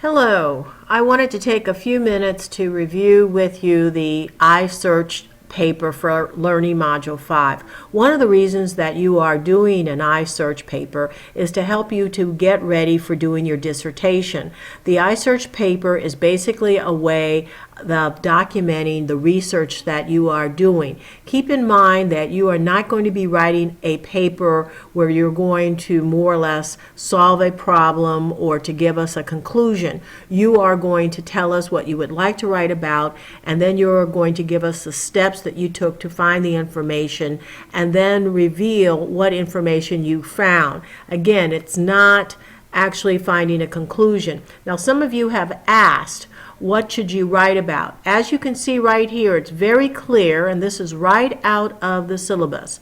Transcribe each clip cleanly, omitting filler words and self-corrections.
Hello. I wanted to take a few minutes to review with you the iSearch paper for Learning Module 5. One of the reasons that you are doing an iSearch paper is to help you to get ready for doing your dissertation. The iSearch paper is basically a way of documenting the research that you are doing. Keep in mind that you are not going to be writing a paper where you're going to more or less solve a problem or to give us a conclusion. You are going to tell us what you would like to write about, and then you're going to give us the steps that you took to find the information, and then reveal what information you found. Again, it's not actually finding a conclusion. Now, some of you have asked, what should you write about? As you can see right here, it's very clear, and this is right out of the syllabus.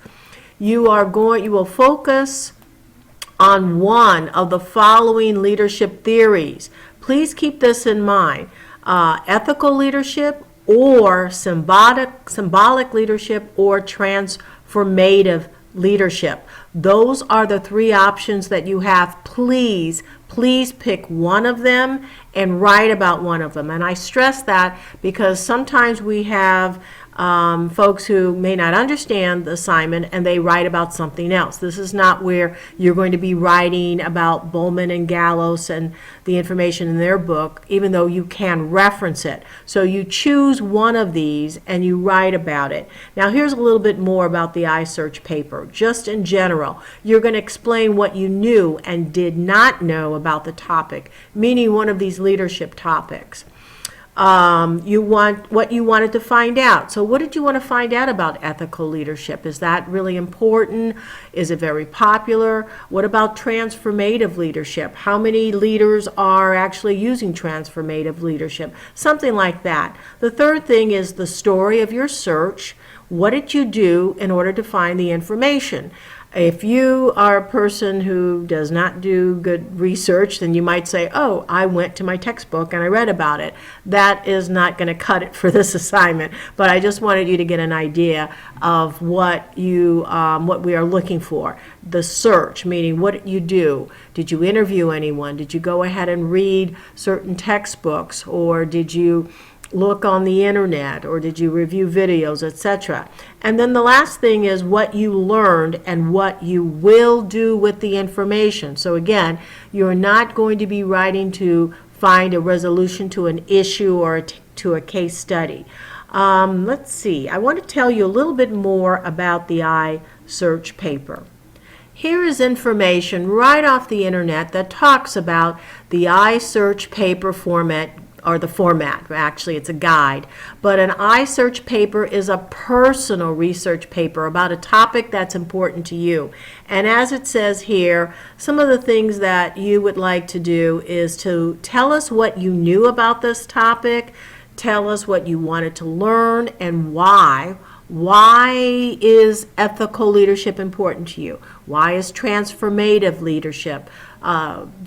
You will focus on one of the following leadership theories. Please keep this in mind. Ethical leadership, or symbolic leadership, or transformative leadership. Those are the three options that you have. Please pick one of them and write about one of them. And I stress that because sometimes we have folks who may not understand the assignment and they write about something else. This is not where you're going to be writing about Bowman and Gallos and the information in their book, even though you can reference it. So you choose one of these and you write about it. Now here's a little bit more about the iSearch paper. Just in general, you're going to explain what you knew and did not know about the topic, meaning one of these leadership topics. You want what you wanted to find out. So what did you want to find out about ethical leadership? Is that really important? Is it very popular? What about transformative leadership? How many leaders are actually using transformative leadership? Something like that. The third thing is the story of your search. What did you do in order to find the information? If you are a person who does not do good research, then you might say, oh, I went to my textbook and I read about it. That is not going to cut it for this assignment, but I just wanted you to get an idea of what we are looking for. The search, meaning what did you do? Did you interview anyone? Did you go ahead and read certain textbooks, or did you look on the internet, or did you review videos, etc.? And then the last thing is what you learned and what you will do with the information. So again, you're not going to be writing to find a resolution to an issue or to a case study. Let's see, I want to tell you a little bit more about the iSearch paper. Here is information right off the internet that talks about the iSearch paper format, or the format. Actually, it's a guide. But an iSearch paper is a personal research paper about a topic that's important to you. And as it says here, some of the things that you would like to do is to tell us what you knew about this topic, tell us what you wanted to learn, and why. Why is ethical leadership important to you? Why is transformative leadership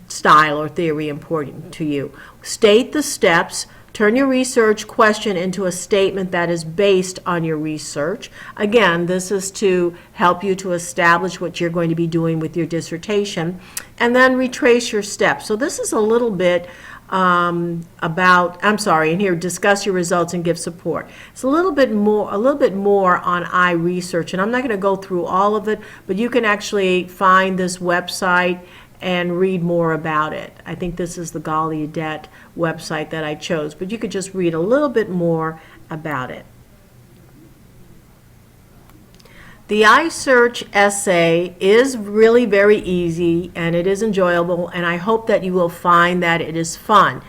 style or theory important to you? State the steps. Turn your research question into a statement that is based on your research. Again, this is to help you to establish what you're going to be doing with your dissertation, and then retrace your steps. So this is a little bit and here, discuss your results and give support. It's a little bit more on iResearch, and I'm not going to go through all of it, but you can actually find this website and read more about it. I think this is the Gallaudet website that I chose, but you could just read a little bit more about it. The iSearch essay is really very easy, and it is enjoyable, and I hope that you will find that it is fun.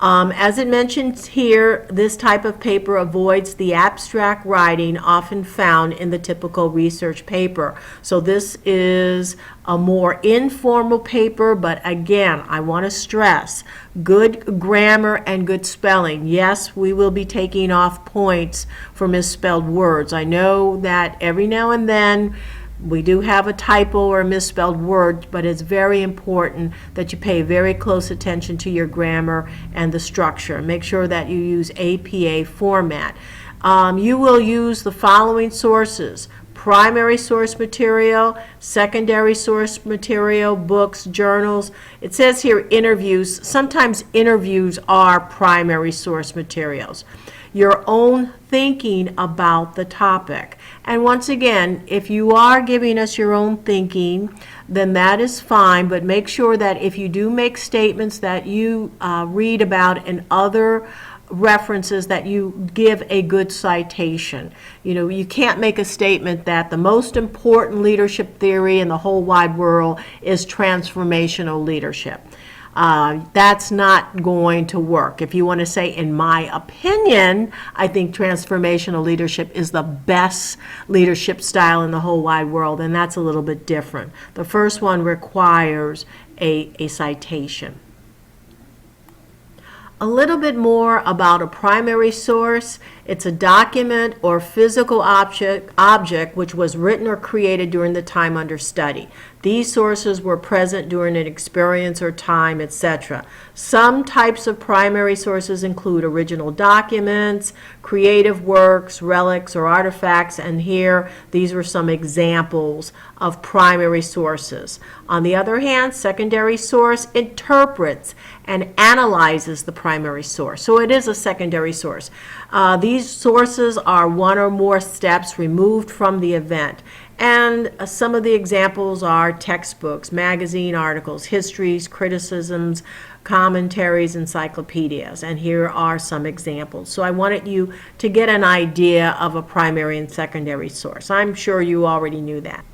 As it mentions here, this type of paper avoids the abstract writing often found in the typical research paper. So this is a more informal paper, but again, I want to stress good grammar and good spelling. Yes, we will be taking off points for misspelled words. I know that every now and then we do have a typo or a misspelled word, but it's very important that you pay very close attention to your grammar and the structure. Make sure that you use APA format. You will use the following sources: primary source material, secondary source material, books, journals. It says here interviews. Sometimes interviews are primary source materials. Your own thinking about the topic. And once again, if you are giving us your own thinking, then that is fine, but make sure that if you do make statements that you read about in other references, that you give a good citation. You know, you can't make a statement that the most important leadership theory in the whole wide world is transformational leadership. That's not going to work. If you want to say, in my opinion, I think transformational leadership is the best leadership style in the whole wide world, then that's a little bit different. The first one requires a citation. A little bit more about a primary source. It's a document or physical object which was written or created during the time under study. These sources were present during an experience or time, etc. Some types of primary sources include original documents, creative works, relics, or artifacts, and here these were some examples of primary sources. On the other hand, secondary source interprets and analyzes the primary source. So it is a secondary source. These sources are one or more steps removed from the event. And some of the examples are textbooks, magazine articles, histories, criticisms, commentaries, encyclopedias. And here are some examples. So I wanted you to get an idea of a primary and secondary source. I'm sure you already knew that.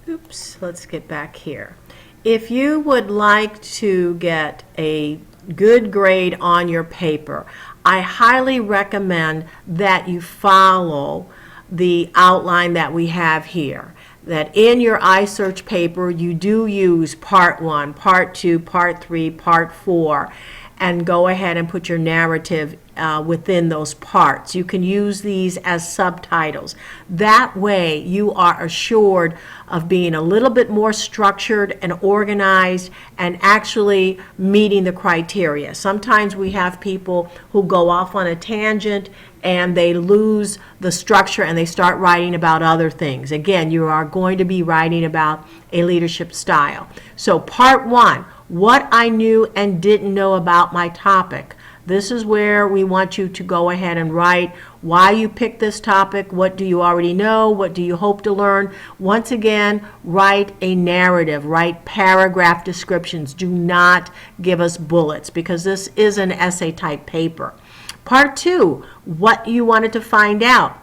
Oops, let's get back here. If you would like to get a good grade on your paper, I highly recommend that you follow the outline that we have here. That in your iSearch paper you do use part 1, part 2, part 3, part 4, and go ahead and put your narrative within those parts. You can use these as subtitles. That way you are assured of being a little bit more structured and organized and actually meeting the criteria. Sometimes we have people who go off on a tangent and they lose the structure and they start writing about other things. Again, you are going to be writing about a leadership style. So part 1, what I knew and didn't know about my topic. This is where we want you to go ahead and write why you picked this topic, what do you already know, what do you hope to learn. Once again, write a narrative, write paragraph descriptions. Do not give us bullets because this is an essay type paper. Part 2, what you wanted to find out.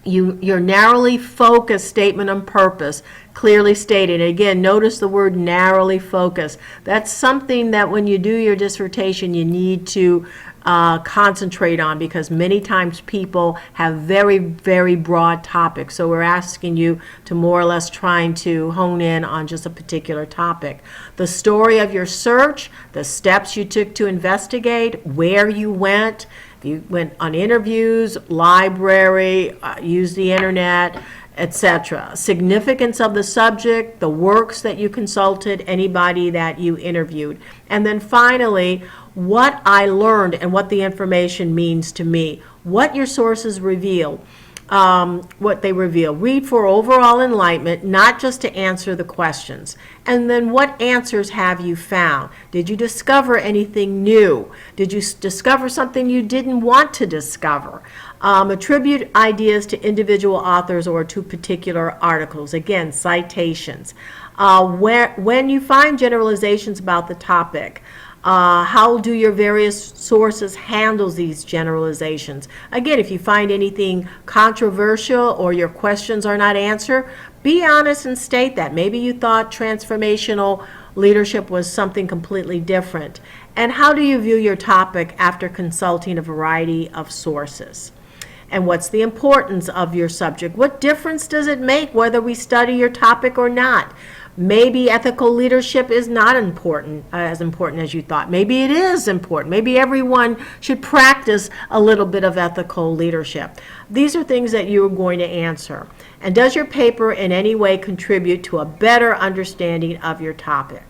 Your narrowly focused statement on purpose, clearly stated. Again, notice the word narrowly focused. That's something that when you do your dissertation you need to concentrate on, because many times people have very, very broad topics. So we're asking you to more or less trying to hone in on just a particular topic. The story of your search, the steps you took to investigate, where you went. If you went on interviews, library, used the internet, etc. Significance of the subject, the works that you consulted, anybody that you interviewed. And then finally, what I learned and what the information means to me. What your sources reveal. What they reveal. Read for overall enlightenment, not just to answer the questions. And then what answers have you found? Did you discover anything new? Did you discover something you didn't want to discover? Attribute ideas to individual authors or to particular articles. Again, citations. When you find generalizations about the topic, how do your various sources handle these generalizations? Again, if you find anything controversial or your questions are not answered, be honest and state that. Maybe you thought transformational leadership was something completely different. And how do you view your topic after consulting a variety of sources? And what's the importance of your subject? What difference does it make whether we study your topic or not? Maybe ethical leadership is not important, as important as you thought. Maybe it is important. Maybe everyone should practice a little bit of ethical leadership. These are things that you are going to answer. And does your paper in any way contribute to a better understanding of your topic?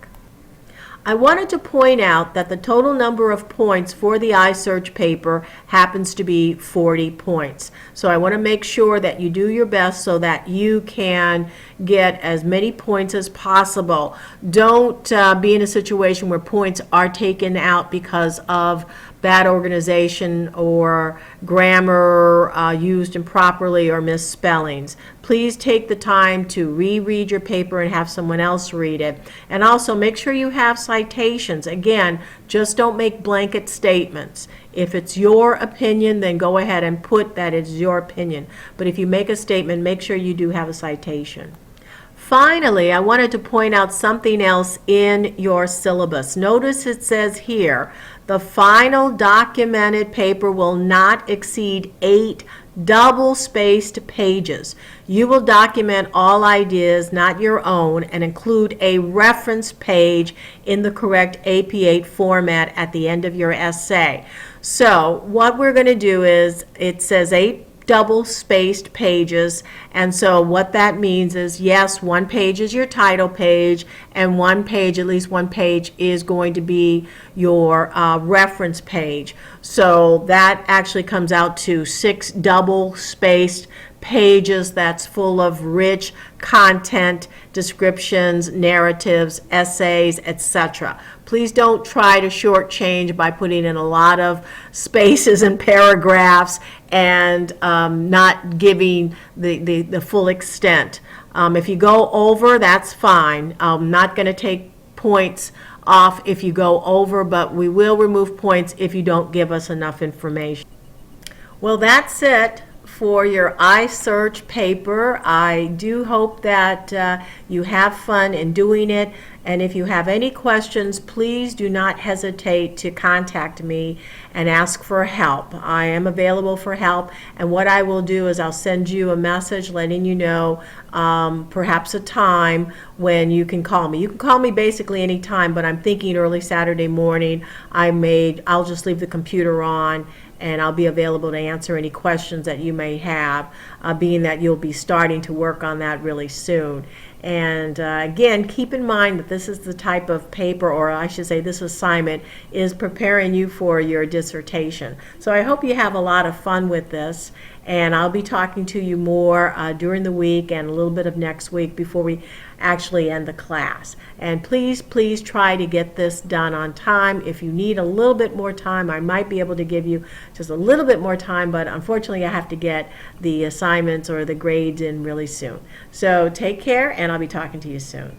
I wanted to point out that the total number of points for the iSearch paper happens to be 40 points. So I want to make sure that you do your best so that you can get as many points as possible. Don't be in a situation where points are taken out because of bad organization or grammar used improperly or misspellings. Please take the time to reread your paper and have someone else read it. And also make sure you have citations. Again, just don't make blanket statements. If it's your opinion, then go ahead and put that it's your opinion. But if you make a statement, make sure you do have a citation. Finally, I wanted to point out something else in your syllabus. Notice it says here, the final documented paper will not exceed 8 double-spaced pages. You will document all ideas, not your own, and include a reference page in the correct AP8 format at the end of your essay. So what we're going to do is, it says 8 double-spaced pages, and so what that means is, yes, one page is your title page, and one page, at least one page, is going to be your reference page. So that actually comes out to 6 double-spaced pages that's full of rich content, descriptions, narratives, essays, etc. Please don't try to shortchange by putting in a lot of spaces and paragraphs and not giving the full extent. If you go over, that's fine. I'm not going to take points off if you go over, but we will remove points if you don't give us enough information. Well, that's it for your iSearch paper. I do hope that you have fun in doing it, and if you have any questions, please do not hesitate to contact me and ask for help. I am available for help, and what I will do is I'll send you a message letting you know perhaps a time when you can call me. You can call me basically any time, but I'm thinking early Saturday morning. I'll just leave the computer on, and I'll be available to answer any questions that you may have, being that you'll be starting to work on that really soon. And again, keep in mind that this is the type of paper, or I should say this assignment, is preparing you for your dissertation. So I hope you have a lot of fun with this, and I'll be talking to you more during the week and a little bit of next week before we actually end the class. And please, please try to get this done on time. If you need a little bit more time, I might be able to give you just a little bit more time, but unfortunately I have to get the assignments or the grades in really soon. So take care, and I'll be talking to you soon.